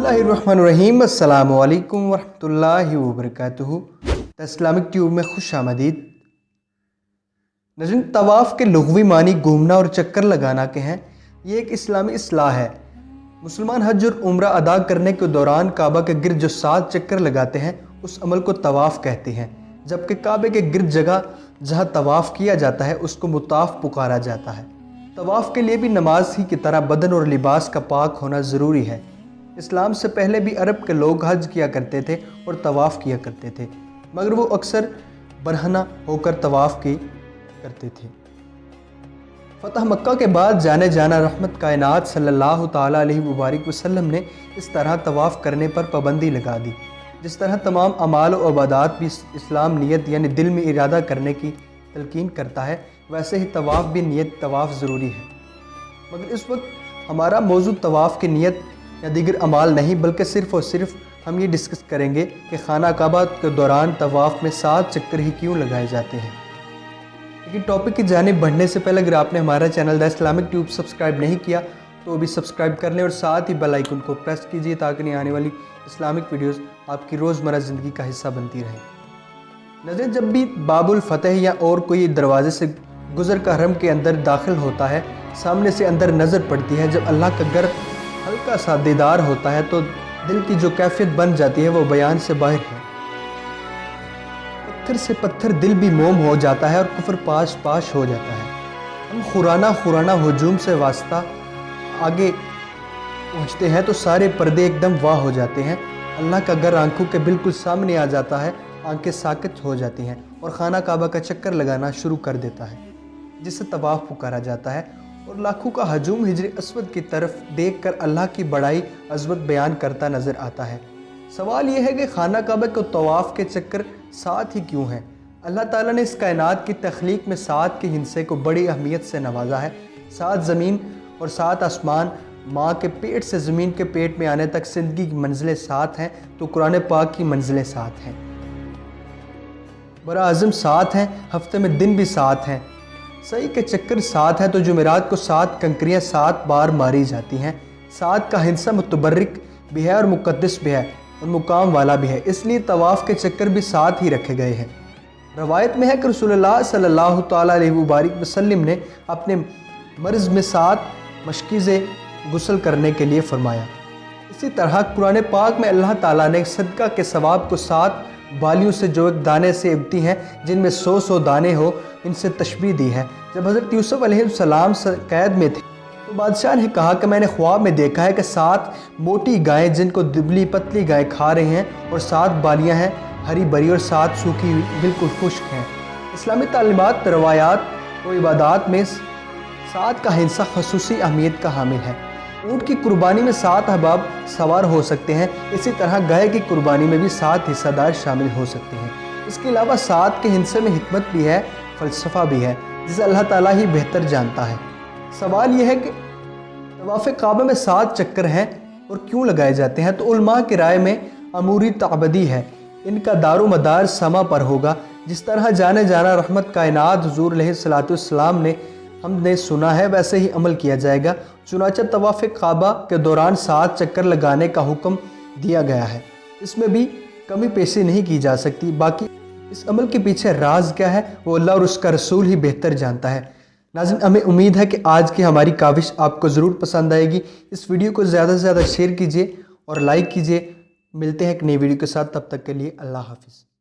बिस्मिल्लाहिर्रहमानिर्रहीम। अस्सलामु अलैकुम वरहमतुल्लाहि वबरकातुहू। इस्लामिक ट्यूब में खुश आमदीद। नज़रीन, तवाफ़ के लुग़वी मानी घूमना और चक्कर लगाना के हैं। ये एक इस्लामी इस्लाह है। मुसलमान हज और उम्रा अदा करने के दौरान काबा के गिर्द जो 7 चक्कर लगाते हैं उस अमल को तवाफ़ कहते हैं, जबकि काबे के गिर्द जगह जहाँ तवाफ़ किया जाता है उसको मुताफ़ पुकारा जाता है। तवाफ़ के लिए भी नमाज ही की तरह बदन और लिबास का पाक होना ज़रूरी है। इस्लाम से पहले भी अरब के लोग हज किया करते थे और तवाफ़ किया करते थे, मगर वो अक्सर बरहना होकर तवाफ़ करते थे। फ़तह मक्का के बाद जाने जाना रहमत कायनात सल्लल्लाहु ताला अलैहि मुबारक वसल्लम ने इस तरह तवाफ़ करने पर पाबंदी लगा दी। जिस तरह तमाम अमाल और इबादत भी इस्लाम नियत यानी दिल में इरादा करने की तलकीन करता है, वैसे ही तवाफ़ भी नियत तवाफ़ ज़रूरी है। मगर इस वक्त हमारा मौजूद तवाफ़ की नियत या दीगर अमाल नहीं, बल्कि सिर्फ़ और सिर्फ हम ये डिस्कस करेंगे कि खाना काबा के दौरान तवाफ़ में 7 चक्कर ही क्यों लगाए जाते हैं। लेकिन टॉपिक की जानिब बढ़ने से पहले अगर आपने हमारा channel the Islamic tube subscribe नहीं किया तो अभी सब्सक्राइब कर लें और साथ ही बेल आइकन को प्रेस कीजिए ताकि आने वाली इस्लामिक वीडियोस आपकी रोज़मर्रा ज़िंदगी का हिस्सा बनती रहे। नज़र जब भी बाबुल फतेह या और कोई दरवाजे से गुज़र कर हरम के अंदर दाखिल होता है, सामने से अंदर नज़र पड़ती है। जब अल्लाह का घर हल्का सा दीदार होता है तो दिल की जो कैफियत बन जाती है वो बयान से बाहर है। पत्थर से पत्थर दिल भी मोम हो जाता है और कुफर पाश पाश हो जाता है। हम खुराना हुजूम से वास्ता आगे पहुँचते हैं तो सारे पर्दे एकदम वाह हो जाते हैं। अल्लाह का घर आंखों के बिल्कुल सामने आ जाता है, आंखें साकित हो जाती हैं और खाना काबा का चक्कर लगाना शुरू कर देता है, जिसे तवाफ़ पुकारा जाता है। और लाखों का हजूम हिजर अस्वद की तरफ देखकर अल्लाह की बड़ाई अज़मत बयान करता नज़र आता है। सवाल यह है कि खाना काबा के तवाफ़ के चक्कर 7 ही क्यों हैं? अल्लाह ताला ने इस कायनात की तख्लीक में 7 के हिस्से को बड़ी अहमियत से नवाजा है। 7 ज़मीन और 7 आसमान, माँ के पेट से ज़मीन के पेट में आने तक ज़िंदगी की मंजिलें 7 हैं, तो कुरान पाक की मंजिलें 7 हैं। बरा आज़म 7 हैं, हफ्ते में दिन भी 7 हैं। सही के चक्कर 7 है तो जुमेरात को 7 कंकरियाँ 7 बार मारी जाती हैं। 7 का हिस्सा मुतबर्रिक भी है और मुक़द्दस भी है और मुकाम वाला भी है, इसलिए तवाफ़ के चक्कर भी 7 ही रखे गए हैं। रवायत में है कि रसूलुल्लाह सल्लल्लाहु ताला अलैहि मुबारक वसल्लम ने अपने मर्ज़ में 7 मशकीज़े गुस्ल करने के लिए फरमाया। इसी तरह कुरान पाक में अल्लाह ताला ने सदका के सवाब को 7 बालियों से जो एक दाने से उगती हैं, जिनमें 100 दाने हो, इनसे तशबीह दी है। जब हज़रत यूसुफ अलैहिस्सलाम कैद में थे तो बादशाह ने कहा कि मैंने ख्वाब में देखा है कि 7 मोटी गायें जिनको दुबली पतली गायें खा रही हैं और 7 बालियां हैं हरी भरी और 7 सूखी हुई बिल्कुल खुश्क हैं। इस्लामी तालीमात, रवायात और इबादत में 7 का हिस्सा खसूसी अहमियत का हामिल है। ऊँट की कुर्बानी में 7 अहबाब सवार हो सकते हैं, इसी तरह गाय की कुर्बानी में भी 7 हिस्सेदार शामिल हो सकते हैं। इसके अलावा 7 के हिस्से में हिकमत भी है, फ़लसफ़ा भी है, जिसे अल्लाह ताला ही बेहतर जानता है। सवाल यह है कि तवाफ़ काबा में 7 चक्कर हैं और क्यों लगाए जाते हैं? तो उलमा की राय में अमूरी ताबदी है, इनका दारो मदार समा पर होगा। जिस तरह जाने जाना रहमत कायनात हुज़ूर अलैहिस्सलाम ने हमने सुना है, वैसे ही अमल किया जाएगा। चुनांचे तवाफ़ काबा के दौरान 7 चक्कर लगाने का हुक्म दिया गया है, इसमें भी कमी पेशी नहीं की जा सकती। बाकी इस अमल के पीछे राज क्या है वो अल्लाह और उसका रसूल ही बेहतर जानता है। नाज़रीन, हमें उम्मीद है कि आज की हमारी काविश आपको ज़रूर पसंद आएगी। इस वीडियो को ज़्यादा से ज़्यादा शेयर कीजिए और लाइक कीजिए। मिलते हैं एक नई वीडियो के साथ, तब तक के लिए अल्लाह हाफ़िज़।